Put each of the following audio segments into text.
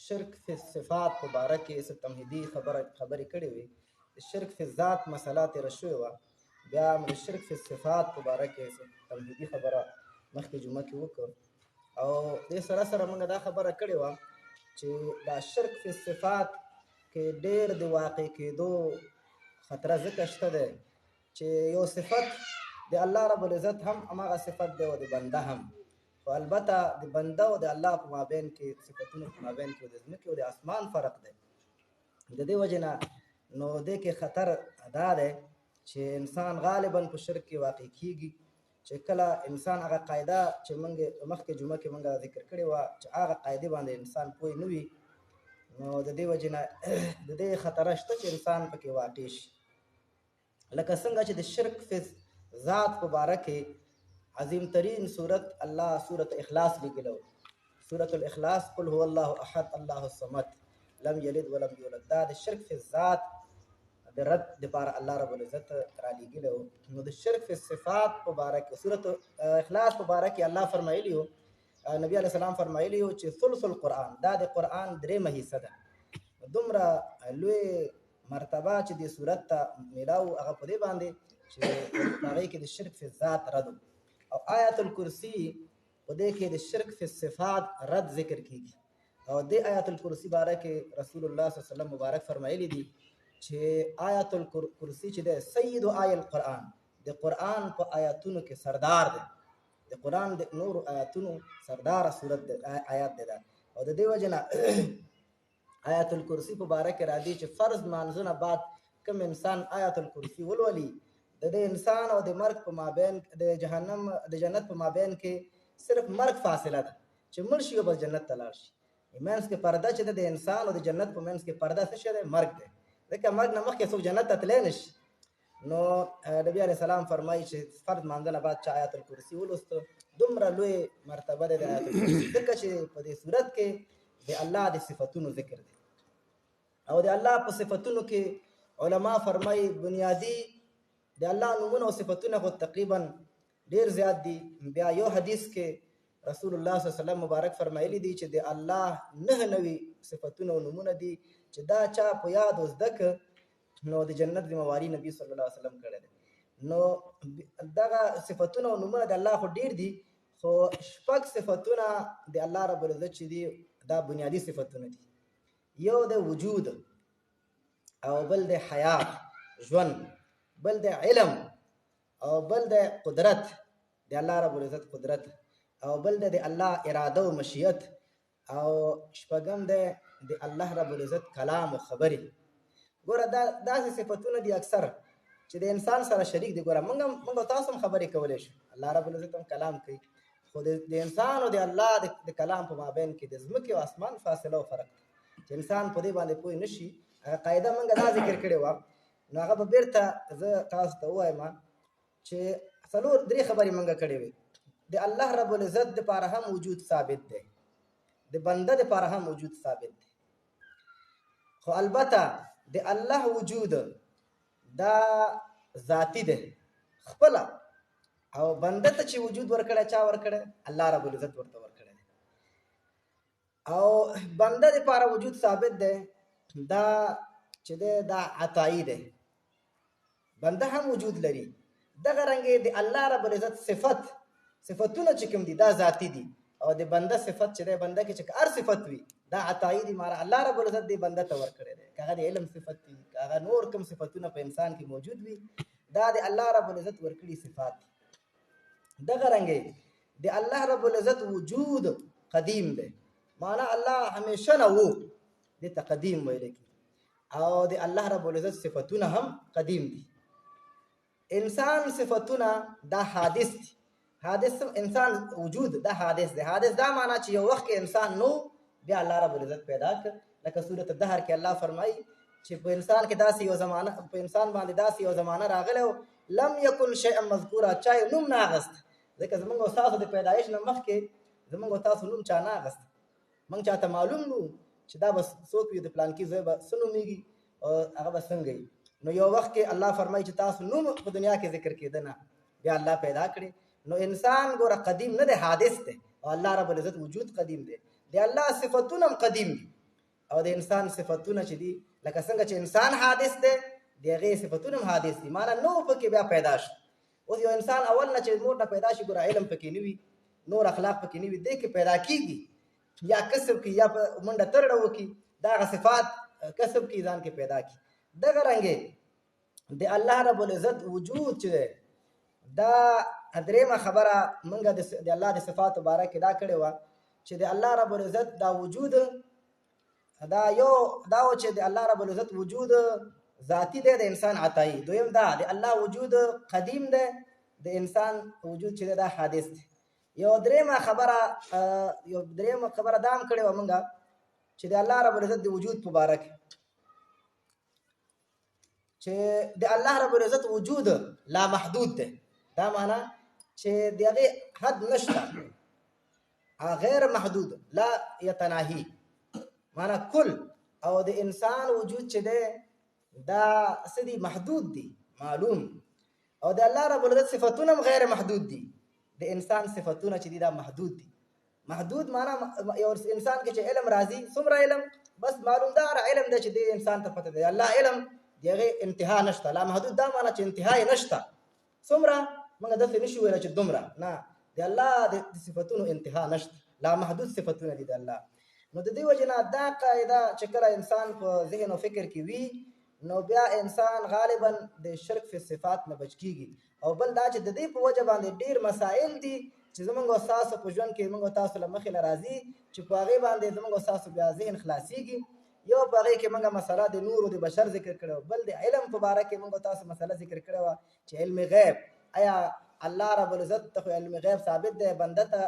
شرک فی الصفات په باره کې څه تمهیدي خبرې کړې وې. شرک فی الذات مسله تېره شوې وه، بیا د شرک فی الصفات په باره کې څه تمهیدي خبره مخکې جمعه کې وکړه. او دې سره سره موږ دا خبره کړې وه چې دا شرک فی الصفات کې ډېر د واقع کېدو خطره ځکه شته دی چې یو صفت د الله رب العزت هم هماغه صفت دی او د بنده هم، خو البته د بنده او د الله په مابین کې صفتونو په مابین کې د ځمکې او د اسمان فرق دی. د دې وجې نه نو دې کې خطر دا دی چې انسان غالبا په شرک کې واقع کېږي چې کله انسان هغه قاعده چې موږ مخکې جمعه کې موږ ذکر کړې وه چې هغه قاعدې باندې انسان پوه نه وي، نو د دې وجې نه د دې خطره شته چې انسان پکې واقع شي. لکه څنګه چې د شرک فی ذات په باره کې عظیم ترین صورت الله صورت اخلاص لیکلو، صورت الاخلاص قل هو الله احد الله الصمد لم یلد ولم یولد، دا د شرک فی ذات د رد دپاره الله رب العزت را لیکلو. نو د شرک فی صفات په باره کې صورت اخلاص په باره کې الله فرمایلی و، نبی علیه السلام فرمایلی و چې ثلث القرآن دا د قرآن درېیمه حصه ده. دومره لوی مرتبه چې د صورت ته میلاو هغه په دې باندې چې هغې کې د شرک فی ذات رد، او آیت الکرسی په دې کې د شرک فی صفات رد ذکر کیږي. او دې آیت الکرسی باره کې رسول الله صلی الله علیه وسلم مبارک فرمایلی دي چې آیت الکرسی چې د سید آی القرآن د قرآن په آیاتونو کې سردار دی، د قرآن د نور آیاتونو سردار صورت آیات دی دا. او د دې وجه نه آیت الکرسی په باره کې راځي چې فرض مانځونه بعد کوم انسان آیت الکرسی ولولي د دې انسان او د مرګ په مابین د جهنم د جنت په مابین کې صرف مرګ فاصله ده چې مړ شي او بس جنت ته لاړ شي. منځ کې پرده چې د انسان او د جنت په منځ کې پرده څه شی دی؟ مرګ دی. ځکه مرګ نه مخکې څوک جنت ته تللی نه شي. نو نبی علیه السلام فرمایي چې فرض مانځنه بعد چې آیت الکرسی ولوسته دومره لوی مرتبه ده د آیت الکرسی، ځکه چې په دې صورت کې د الله د صفتونو ذکر دی. او د الله په صفتونو کې علما فرمایي بنیادی د الله نومونه او صفتونه خو تقریبا ډیر زیات دي. بیا یو حدیث کې رسول الله صلی الله علیه وسلم مبارک فرمایلی دي چې د الله 99 صفتونه او نومونه دي چې دا چا په یاد وزده که نو د جنت ذمواري نبی صلی الله علیه وسلم کړی دی. نو دغه صفتونه او نومونه د الله خو ډیر دي، خو شپږ صفتونه د الله رب العزت چې دي دا بنیادی صفتونه دي. یو د وجود، او بل د حیات ژوند، بل د علم، او بل د قدرت د الله رب العزت قدرت، او بل د الله اراده او مشیت، او شپږم د الله رب العزت کلام او خبرې. ګوره دا داسې صفتونه دي اکثر چې د انسان سره شریک دي. ګوره موږ تاسو هم خبرې کولی شو، الله رب العزت هم کلام کوي، خو د انسان او د الله د کلام په مابین کې د ځمکې او اسمان فاصله او فرق دی چې انسان په دې باندې پوه نه شي. هغه قاعده موږ دا ذکر کړې وه، نو هغه به بېرته زه تاسو ته ووایم چې درې خبرې موږ کړې وې. د الله رب العزت دپاره هم وجود ثابت دی، د بنده دپاره هم وجود ثابت دی، خو البته د الله وجود دا ذاتی دی خپله، او بنده ته چې وجود ورکړی چا ورکړی؟ الله رب العزت ورته ورکړی دی. او بنده دپاره وجود ثابت دی دا چې دی دا عطایي دی، بنده هم وجود لري. دغه رنګې د الله رب العزت صفتونه چې کوم دي دا ذاتی دي، او د بنده صفت چې دی بنده کې چې هر صفت وي دا عطایي دي، ماره الله رب العزت دی بنده ته ورکړی دی. که هغه د علم صفت وي، که هغه نور کوم صفتونه په انسان کې موجود وي، دا د الله رب العزت ورکړي صفات دي. دغه رنګې د الله رب العزت وجود قدیم دی، معنا الله همیشه نه وو، دې ته قدیم ویل کېږي. او د الله رب العزت صفتونه هم قدیم دي. انسان صفتونه دا حادث دي، حادث انسان وجود دا حادث دی. حادث دا معنا چې یو وخت کې انسان نو بیا الله رب العزت پیدا کړ. لکه سورۃ الدهر کې الله فرمایي چې په انسان کې داسې یو زمانه په انسان باندې داسې یو زمانه راغلی و لم یکن شیئا مذکورا، چا یې نوم نه اخیست. ځکه زموږ او تاسو د پیدایش نه مخکې زموږ او تاسو نوم چا نه اخیست. موږ چاته معلوم نو چې دا به څوک وي، د پلانکي ځای به څه نومېږي او هغه به څنګه وي. نو یو وخت کې الله فرمایي چې تاسو نوم په دنیا کې ذکر کېده نه، بیا الله پیدا کړي. نو انسان ګوره قدیم نه دی، حادث دی، او الله رب العزت وجود قدیم دی. د الله صفتونه هم قدیم دي، او د انسان صفاتونه چې دي لکه څنګه چې انسان حادث دی د هغې صفتونه هم حادث دي معنا نو پکې بیا پیدا شي اوس یو انسان اول نه چې مور نه پیدا شي ګوره علم پکې نه وي نور اخلاق پکې نه وي دی کې پیدا کېږي یا کسب کې یا په منډه ترړه وکړي دغه صفات کسب کې ځان کې پیدا کړي دغه رنګې د الله رب العزت وجود چې دی دا درېیمه خبره موږ د الله د صفاتو باره کې دا کړې وه چې د الله رب العزت دا وجود دا و چې د الله رب العزت وجود ذاتی دی د انسان عطایي دویم دا د الله وجود قدیم دی د انسان وجود چې دی دا حادث دی یو درېیمه خبره دا هم کړې وه موږ چې د الله رب العزت د وجود په باره کې چې د الله رب العزت وجود لا محدود دی دا معنا چې د هغې حد نشته غیر محدود لا یتناهي معنا کل او د انسان وجود چې دی دا څه دي محدود دي معلوم او د الله رب العزت صفتونه هم غیر محدود دي د انسان صفتونه چې دي دا محدود دي محدود معنا یو انسان کې چې علم راځي څومره علم بس معلومدار علم دی چې د انسان ته پته دی الله علم د هغې انتها نشته لا محدود دا معنا چې انتها یې نشته څومره موږ داسې نشو ویلی چې دومره نه د الله د صفتونو انتها نشته لا محدود صفتونه دي د الله نو د دې وجې نه دا قاعده چې کله انسان په ذهن او فکر کې وي نو بیا انسان غالبا د شرک فی صفات نه بچ کیږي او بل دا چې د دې په وجه باندې ډېر مسائل دي چې زموږ او ستاسو په ژوند کې موږ تاسو له مخې له راځي چې په هغې باندې زموږ او ستاسو بیا ذهن خلاصېږي یو په هغې کې موږ مسله د نورو د بشر ذکر کړی و بل د علم په باره کې موږ تاسو مسله ذکر کړې وه چې علم غیب آیا الله رب العزت ته خو علم غیب ثابت دی بنده ته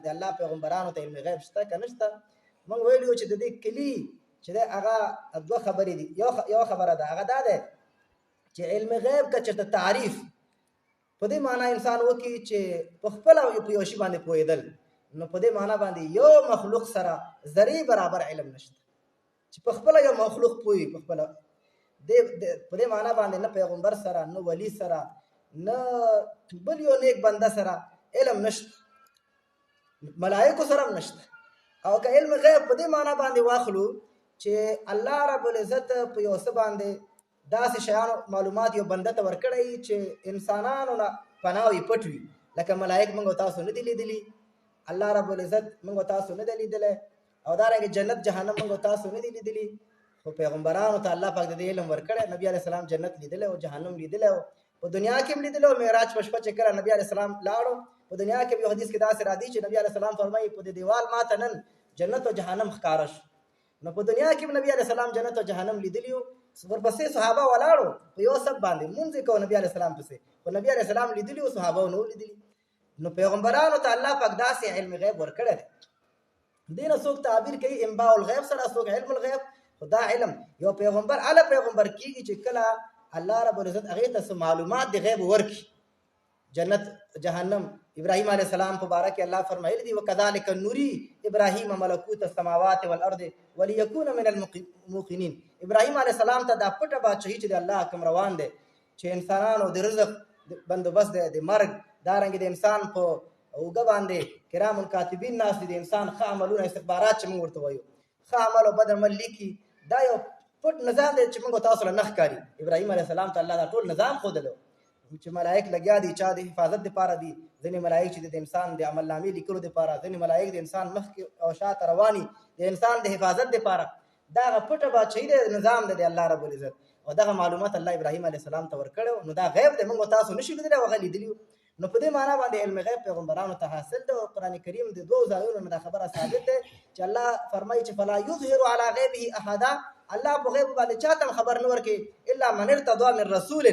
د الله پیغمبرانو ته علم غیب شته که نشته موږ ویلي وو چې د دې کلي چې دی هغه دوه خبرې دي یو خبره ده هغه دا دی چې علم غیب که چېرته تعریف په دې معنا انسان وکړي چې په خپله په یو شي باندې پوهېدل نو په دې معنا باندې یو مخلوق سره ذرې برابر علم نشته چې په خپله یو مخلوق پوهي په خپله په دې معنا باندې نه پیغمبر سره نه ولی سره نه بل یو نیک بنده سره علم نشته ملائکو سره هم نشته او که علم غیب په دې معنا باندې واخلو چې الله رب العزت په یو څه باندې داسې شیانو معلومات یو بنده ته ورکړی چې انسانانو نه پناه وي پټ وي لکه ملائک موږ تاسو نه دي لیدلي الله رب العزت موږ تاسو نه دی لیدلی او دارنګه جنت جهنم موږ تاسو نه دي لیدلي خو پیغمبرانو ته الله پاک د دې علم ورکړی نبی علیه السلام جنت لیدلی او جهنم لیدلی او په دنیا کې هم لیدلی او معراج په شپه چې کله نبی علیه السلام لاړو په دنیا کې یو حدیث کې داسې راځي چې نبی علیه السلام فرمایي په دې دیوال ماته نن جنت او جهنم ښکاره شو نو په دنیا کې نبی علیه السلام جنت او جهنم لیدلی و ورپسې صحابه ولاړو په یو سب باندې مونځ یې کوو نبی علیه السلام پسې خو نبی علیه السلام لیدلي و صحابه نه لیدلي نو پیغمبرانو ته الله پاک داسې علم غیب ورکړی دی دې نه څوک تعبیر کوي انباء الغیب سره څوک علم الغیب خو دا علم یو پیغمبر اله پیغمبر کېږي چې کله الله رب العزت هغې ته څه معلومات د غیب ورکړي جنت جهنم ابراهیم علیه السلام په باره کې الله فرمایلی دي وکذلک نری ابراهیم ملکوت السماوات والارض وليكون من الموقنین ابراهیم علیه السلام ته دا پټه بادشاهي چې د الله حکم روان دی چې انسانانو د رزق بندوبست دی د مرګ دارنګې د انسان په اوږه باندې کرام الکاتبین ناست دي د انسان ښه عملونه استخبارات چې موږ ورته وایو ښه عمل او بد عمل لیکي دا یو پټ نظام دی چې موږ تاسو له نه ښکاري ابراهیم علیه السلام ته الله دا ټول نظام ښودلی چې ملائک لګیا دي چا د حفاظت دپاره دي ځینې ملائک چې د انسان د عمل نامې لیکلو دپاره ځینې ملائک د انسان مخکې او شاته رواني د انسان د حفاظت دپاره دا هغه پټه بادشاهي دی نظام دی د الله رب العزت او دغه معلومات الله ابراهیم علیه السلام ته ورکړی نو دا غیب دی موږ تاسو نشو لیدلی او هغه لیدلي نو په دې معنا باندې علم غیب پیغمبرانو ته حاصل دی او قرآن کریم د دوو ځایونو نه دا خبره ثابت دی چې الله فرمایي چې فلا یظهر علی غیبه احدا الله په غیب باندې چاته خبر نه ورکوي الا من ارتضى من رسول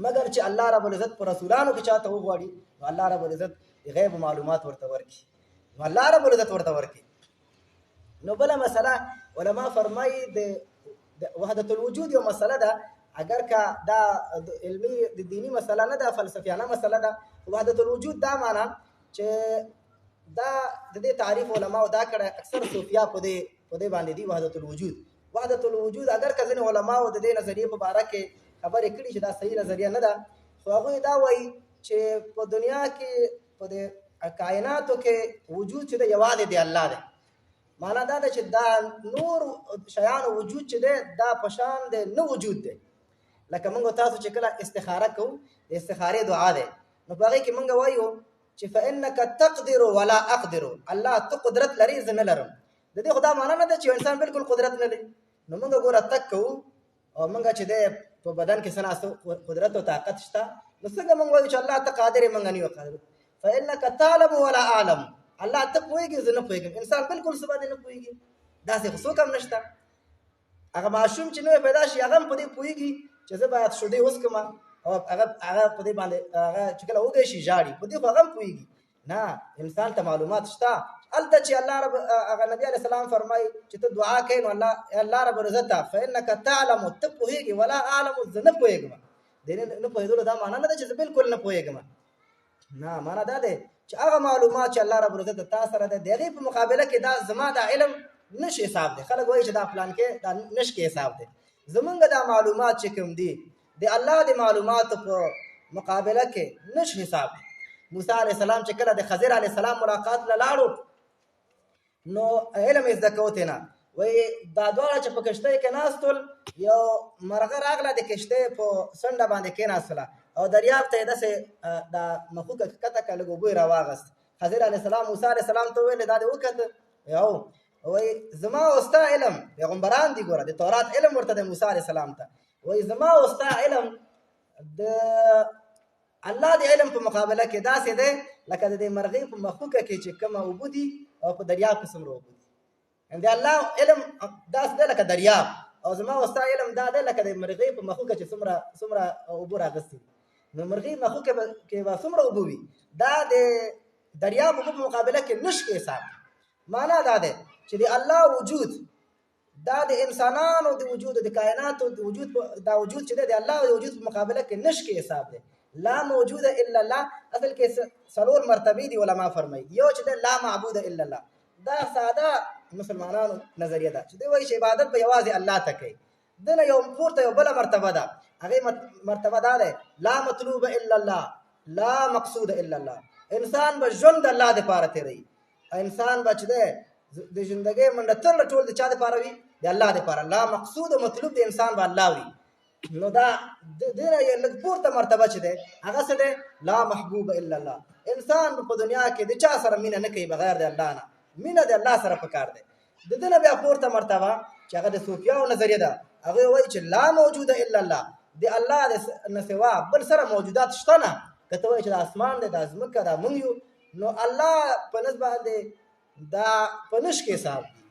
مگر چې الله رب العزت په رسولانو کې چاته وغواړي نو الله رب العزت د غیب معلومات ورته ورکړي نو الله رب العزت ورته ورکړي نو بله مسله علما فرمایي د وحدت الوجود یو مسله ده اگر که دا علمي د دینی مسله نه ده فلسفیانه مسله ده وحدت الوجود دا معنا چې دا د دې تعریف علماو دا کړی اکثر صوفیا په دې باندې دي وحدت الوجود اگر که ځینې علماو د دې نظریې په باره کې خبرې کړي چې دا صحیح نظریه نه ده خو هغوی دا وایي چې په دنیا کې په دې کائناتو کې وجود چې دی یوازې د الله دی معنا دا ده چې دا نور شیان وجود چې دی دا پشان دی نه وجود دی. لکه موږ تاسو چې کله استخاره کوو د استخارې دعا دی نو په هغې کې موږ وایو چې فانک تقدر ولا اقدر، الله ته قدرت لري زه نه لرم. د دې خو دا معنا نه ده چې انسان بالکل قدرت نه لري. نو موږ ګوره تک کوو او موږ چې دی په بدن کې څه ناستو قدرت او طاقت شته، نو څنګه موږ وایو چې الله ته قادر یې، موږ نه یو قادر. فانک تعلم ولا اعلم، الله ته پوهېږي زه نه پوهېږم. انسان بالکل څه باندې نه پوهېږي، داسې خو څوک هم نشته. هغه ماشوم چې نوی پیدا شي هغه هم په دې پوهېږي چې زه باید شیدې وڅښم، او هغه په دې باندې هغه چې کله وږی شي ژاړي، په دې خو هغه هم پوهېږي. نه، انسان ته معلومات شته. هلته چې الله رب هغه نبي علیه السلام فرمایي چې ته دعا کوې نو الله رب العزت ته فانک تعلم، ته پوهېږي، ولا اعلم، زه نه پوهېږم. د نه پوهېدلو دا معنا نه ده چې زه بالکل نه پوهېږم. نه، معنا دا دی چې هغه معلومات چې الله رب العزت تا سره ده د هغې په مقابله کې دا زما دا علم نش حساب دی. خلک وایي چې دا پلان کې دا نش کې حساب دی. زمونږ دا معلومات چې کوم دي د الله د معلوماتو په مقابله کې نش حساب دی. موسی علیه السلام چې کله د خضر علیه السلام ملاقات له لاړو نو علم یې زده کوو ترېنه، وایي دا دواړه چې په کشتۍ کې ناستول، یو مرغه راغله د کشتۍ په څنډه باندې کېناستله او دریاب ته یې داسې دا مخوکه کښته کړه، لږ اوبه یې راواغست. خضر علیه السلام موسی علیه السلام ته وویل دا دې وکته، یو وایي زما او ستا علم، پیغمبران دي ګوره، د تورات علم ورته د موسی علیه السلام ته وایي زما او ستا علم د الله د علم په مقابله کې داسې دی لکه د دې مرغۍ په مخوکه کې چې کومه اوبه دي او په دریاب کې څومره اوبه دي. د الله علم داسې دی لکه دریاب، او زما او ستا علم دا دی لکه د مرغۍ په مخوکه چې څومره اوبه راغستې دي. نو مرغۍ مخوکه کې به څومره اوبه وي، دا د دریاب اوبه په مقابله کې نش کې حساب. معنا دا دی چې د الله وجود دا د انسانانو د وجود د کائناتو د وجود دا وجود چې د الله د وجود په مقابله کې نش کې حساب دی. لا موجود الا الله، اصل کې څلور مرتبې دي علما فرمایي. یو چې لا معبود الا الله، دا ساده مسلمانانو نظریه ده چې دوی وایي چې عبادت به یوازې الله ته کوي. دنه یو پورته یو بله مرتبه ده، هغې مرتبه دا ده لا مطلوب الا الله، لا مقصود الا الله. انسان به ژوند د الله دپاره تېروي، انسان به چې دی د ژوندګۍ منډه ترله ټول د چا دپاره وي؟ د الله دپاره. لا مقصود او مطلوب د انسان به الله وي. نو دا دنه یې لږ پورته مرتبه چې دی هغه څه دی؟ لا محبوب الا الله. انسان په دنیا کې د چا سره مینه نه کوي بغیر د الله نه، مینه د الله سره پکار دی. د دنه بیا پورته مرتبه چې هغه د صوفیاو نظریه ده، هغوی وایي چې لا موجود الا الله، د الله نه سوا بل سره موجودات شته نه. که ته وایي چې د اسمان دی، دا ځمکه، دا موږ یو، نو الله په نس باندې دا په نش کې حساب دی.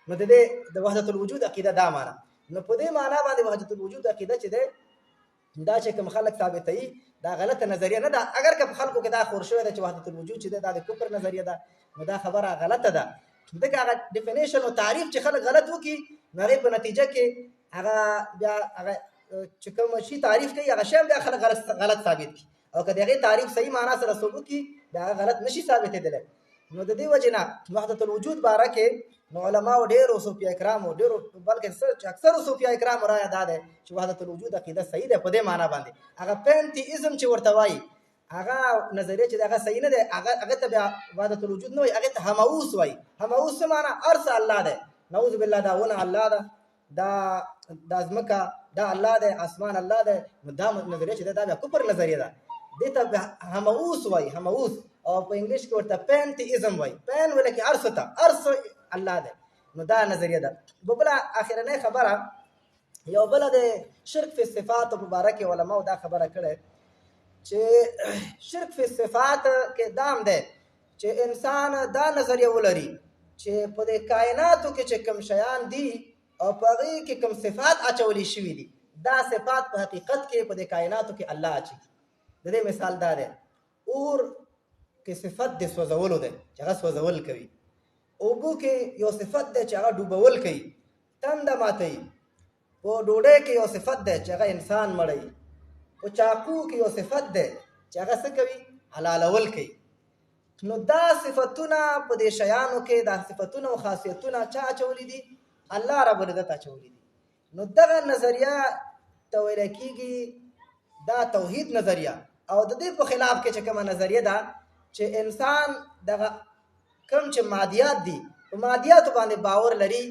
نو د دې د وحدت الوجود عقیده دا معنا. نو په دې معنا باندې وحدت الوجود عقیده چې دی دا چې کوم خلک ثابتوي دا غلطه نظریه نه ده. اگر که په خلکو کې دا خور شوی ده چې وحدت الوجود چې دی دا د کفر نظریه ده، نو دا خبره غلطه ده. ځکه هغه ډیفینیشن او تعریف چې خلک غلط وکړي نو هغې په نتیجه کې هغه بیا هغه چې کوم شي تعریف کوي هغه شی هم بیا خلک غلط ثابت کړي، او که د هغې تعریف صحیح معنا سره څوک وکړي بیا هغه غلط نشي ثابتېدلی. نو د دې وجې نه وحدت الوجود باره کې نو علماو ډېرو صوفیه کرامو ډېرو بلکې اکثرو صوفیه کرامو رایه دا دی چې وحدت الوجود عقیده صحیح دی په دې معنا باندې. هغه پینتیزم چې ورته وایي هغه نظریه چې هغه صحیح نه دی، هغه ته بیا وحدت الوجود نه وایي، هغې ته هموس وایي. هموس څه معنا؟ هر څه الله دی، نعوذ بالله، دا ونه الله ده، دا ځمکه دا الله دی، اسمان الله دی. نو دا نظریه چې دا بیا کفر نظریه ده، دې ته هموس وایي، هموس. او په انګلیش کې ورته پینتیزم وایي. پین ویل کې هر څه ته، هر څه الله دی. نو دا نظریه ده. بله اخرنۍ خبره یو بله د شرک فی صفاتو په باره کې علماو دا خبره کړې چې شرک فی صفات کې دام دی چې انسان دا نظریه ولري چې په دې کائناتو کې چې کوم شیان دي او په هغې کې کوم صفات اچولی شوي دي، دا صفات په حقیقت کې په دې کائناتو کې الله اچي. د دې مثال دا دی، اور کې صفت د سوځولو دی چې هغه سوځول کوي، اوبو کې یو صفت دی چې هغه ډوبول کوي، تنده ماتوي، په ډوډۍ کې یو صفت دی چې هغه انسان مړوي، په چاقو کې یو صفت دی چې هغه څه کوي؟ حلالول کوي. نو دا صفتونه په دې شیانو کې دا صفتونه او خاصیتونه چا اچولی دي؟ الله رب العزت اچولی دي. نو دغه نظریه ته ویل کېږي دا توحید نظریه. او د دې په خلاف کې چې کومه نظریه ده چې انسان دغه کم چې مادیات دي په مادیاتو باندې باور لري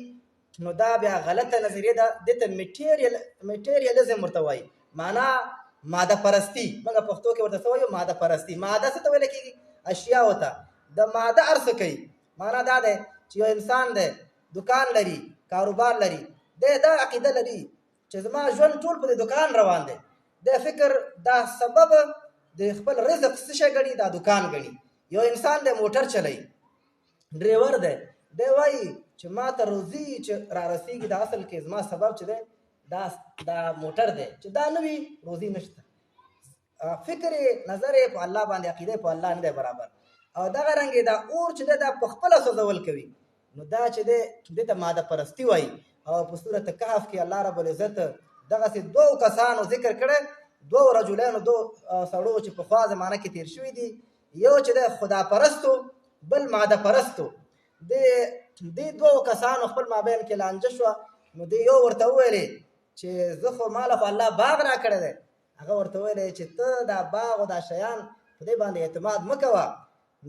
نو دا بیا غلطه نظریه ده. دې ته میټیریالیزم ورته وایي، معنا ماده پرستی. موږ پښتو کې ورته څه وایو؟ ماده پرستی. ماده څه ته ویل کېږي؟ اشیا وته. د ماده هر څه کوي. معنا دا ده چې یو انسان دی، دکان لري، کاروبار لري، دا عقیده لري چې زما ژوند ټول په دې دکان روان دی. د فکر دا سبب د خپل رزق څه شی ګڼي؟ دا دکان ګڼي. یو انسان د موټر چلوي، ډریور دی، دی وایي چې ما ته روزي چې را رسېږي دا اصل کې زما سبب چې دی دا موټر دی، چې دا نه وي روزي نشته. فکر نظر په الله باندې، عقیده په الله نه دی برابر. او دغه رنګې دا اور چې دی دا په خپله سوځول کوي، نو دا چې دی دې ته ماده پرستي وایي. او په سورت کهف کې الله رب العزت دغسې دوو کسانو ذکر کړی، دوو رجلانو، دوو سړو چې پخوا زمانه کې تیر شوي دي. یو چې دی خدا پرستو، بل ماده پرستو. دې دوو کسانو خپل مابین کې لانجه شوه. نو دې یو ورته وویلې چې زه خو ماله خو الله باغ را کړی دی. هغه ورته ویلې چې ته دا باغ او دا شیان په دې باندې اعتماد مه کوه،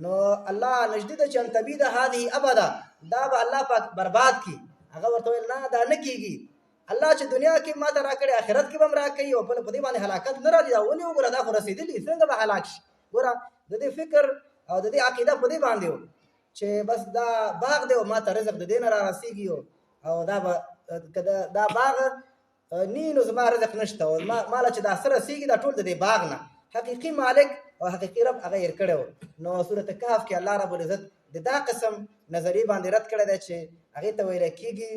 نو الله نږدې ده چې ان تبید هذه ابدا، دا به الله پاک برباد کړي. هغه ورته ویل نه دا نه کېږي، الله چې دنیا کې ما ته راکړی آخرت کې به هم راکوي، او په دې باندې هلاکت نه راځي. دا ولې وګوره دا خو رسېدلي، څنګه به هلاک شي؟ ګوره د دې فکر او د دې عقیده په دې باندې و چې بس دا باغ دی او ما ته رزق د دې نه را رسېږي، او دا به که دا باغ نی نو زما رزق نشته، او ماله چې دا څه رسېږي دا ټول د دې باغ نه. حقیقي مالک او حقیقي رب هغه هېر کړی و. نو سورت کهف کې الله رب العزت د دا قسم نظریې باندې رد کړی دی چې هغې ته ویل کېږي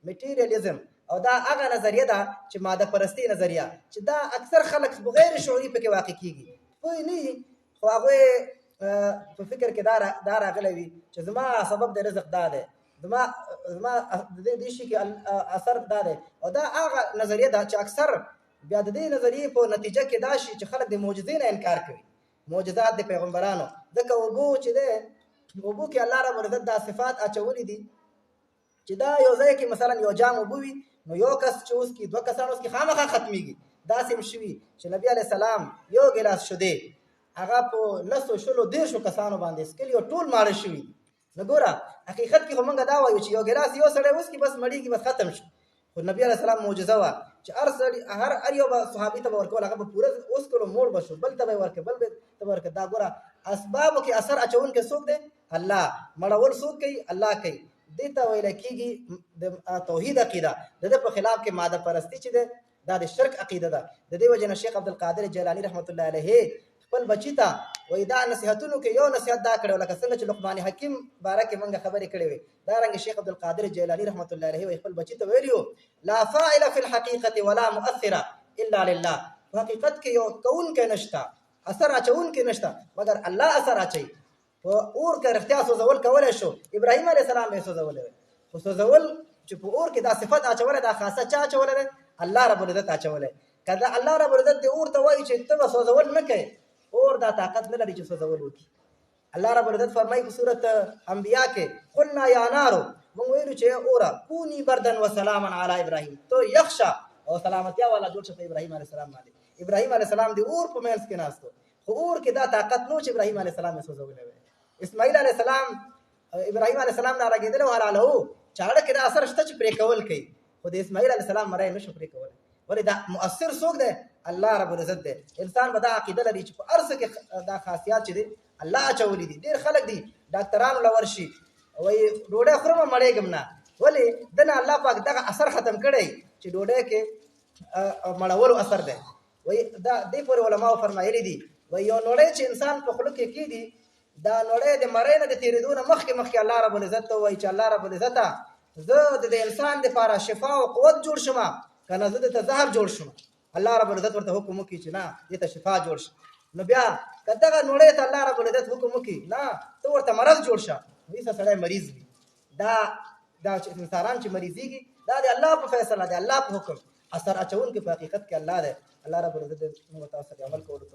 میټیریالیزم. او دا هغه نظریه ده چې ماده پرستي نظریه، چې دا اکثر خلک بغیر شعوري پکې واقع کېږي، پوه نه وي، خو هغوی په فکر کې دا راغلی وي چې زما سبب د رزق دا دی، زما د دې شي کې اثر دا دی. او دا هغه نظریه ده چې اکثر بیا د دې نظریې په نتیجه کې دا شي چې خلک د معجزې نه انکار کوي، معجزات د پیغمبرانو. ځکه اوبو چې دی، اوبو کې الله رب العزت دا صفات اچولي دي چې دا یو ځای کې مثلا یو جام اوبه وي، نو یو کس چې اوس کې دوه کسان اوس کې خامخا ختمیږي. داسې هم شوي چې نبي علیه السلام یو ګیلاس شیدې هغه په 910 کسانو باندې څښلي او ټول ماړه شوي. نو ګوره حقیقت کې خو موږ دا وایو چې یو ګیلاس یو سړی وڅښي بس مړېږي، بس ختم شو. خو نبي علیه السلام معجزه وه چې هر یو به صحابي ته به ورکول، هغه به پوره وڅښلو موړ به شو، بل ته به یې ورکړه، بل ته به ورکړه. دا ګوره اسبابو کې اثر اچونکی څوک دی؟ الله. مړول څوک کوي؟ الله کوي. دې ته ویل کېږي د توحید عقیده. د دې په خلاف کې ماده پرستی چې ده دا د شرک عقیده ده. د دې وجه نه شیخ عبدالقادر جیلانی رحمت الله علیه خپل بچی ته وایي دا نصیحتونو کې یو نصیحت دا کړی، لکه څنګه چې لقمان حکیم باره کې موږ خبرې کړې وې، دارنګه شیخ عبدالقادر جیلانی رحمت الله علیه وایي خپل بچی ته ویلي وو لا فاعل فی الحقیقة ولا مؤثر الا لله. په حقیقت کې یو کوونکی نشته، اثر اچونکی نشته مګر الله اثر اچوي. په اور کې رښتیا سوځول کولی شو، ابراهیم علیه السلام به یې سوځولی وی، خو سوځول چې په اور کې دا صفت اچولی، دا خاصه چا اچولی دی؟ الله رب العزت اچولی. که دا الله رب العزت دې اور ته وایي چې ته به سوځول نه کوې، اور دا طاقت نه لري چې سوځول وکړي. الله رب العزت فرمایي په سورت انبیا کې قلنا یا نارو، موږ ویلو چې اوره کونی بردن و سلاما علی ابراهیم، تو یخ شه او سلامتیا والا جوړ شه په ابراهیم علیه السلام باندې. ابراهیم علیه السلام د اور په منځ کې ناستو، خو اور کې دا طاقت نو چې ابراهیم علیه السلام یې سوځولی وی. اسماعیل علیه السلام ابراهیم علیه السلام نه راګېدلی و حلاله و، چاړه کې دا اثر شته چې پرې کول کوي، خو د اسماعیل علیه السلام مری نه شو پرې کولی. ولې دا مؤثر څوک دی؟ الله رب العزت دی. انسان به دا عقیده لري چې په هر څه کې دا خاصیات چې دی الله اچولی دي. ډېر خلک دي ډاکټرانو له ورشي وایي ډوډۍ خورم مړېږم نه، ولې دنه الله پاک دغه اثر ختم کړی چې ډوډۍ کې مړولو اثر دی. وایي دا دې پورې علماو فرمایلي دي، وایي یو نوړی چې انسان په خوله کې کېږي، دا نوړی د مرۍ نه د تېرېدو نه مخکې الله رب العزت ته وایي چې الله رب العزته زه د انسان دپاره شفا او قوت جوړ شمه که نه زه دته زهر جوړ شم. الله رب العزت ورته حکم وکړي چې نه دې ته شفا جوړ شه. نو بیا که دغه نوړی ته الله رب العزت حکم وکړي نه ته ورته مرض جوړ شه، هېڅ سړی مریض وي. دا چې انسانان چې مریضېږي دا د الله په فیصله دی، الله په حکم. اثر اچونکی په حقیقت کې الله دی. الله رب العزت موږ تاسو ته عمل کولو